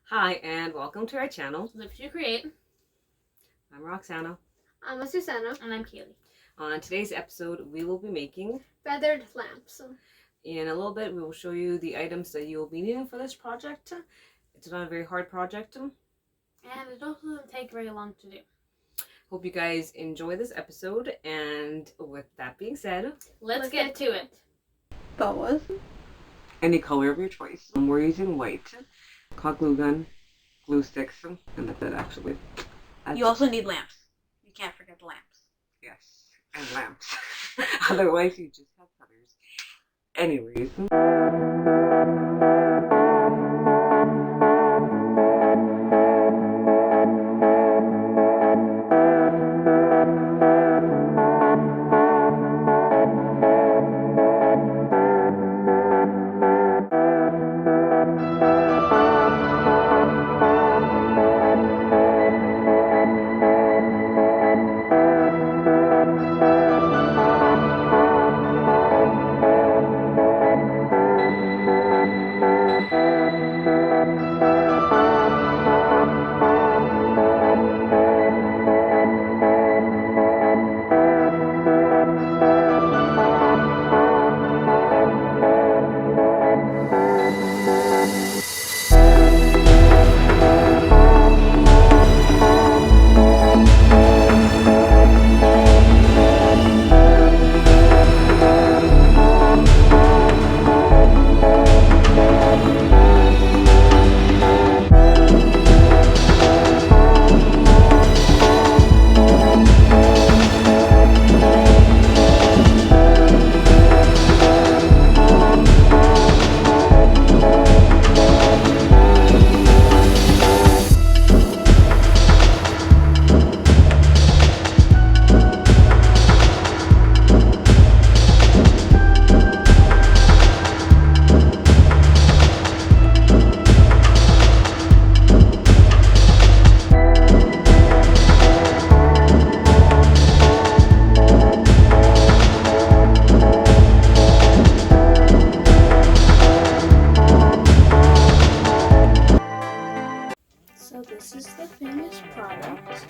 Hi, and welcome to our channel. Live to Create. I'm Roxana. I'm Susanna. And I'm Kaylee. On today's episode, we will be making feathered lamps. In a little bit, we will show you the items that you will be needing for this project. It's not a very hard project. And it also doesn't take very long to do. Hope you guys enjoy this episode, and with that being said, Let's get to it. Boas. Any color of your choice. We're using white, hot glue gun, glue sticks, and that's it actually. You also need lamps. You can't forget the lamps. Yes, and lamps. Otherwise, you just have colors. Anyways. So this is the finished product.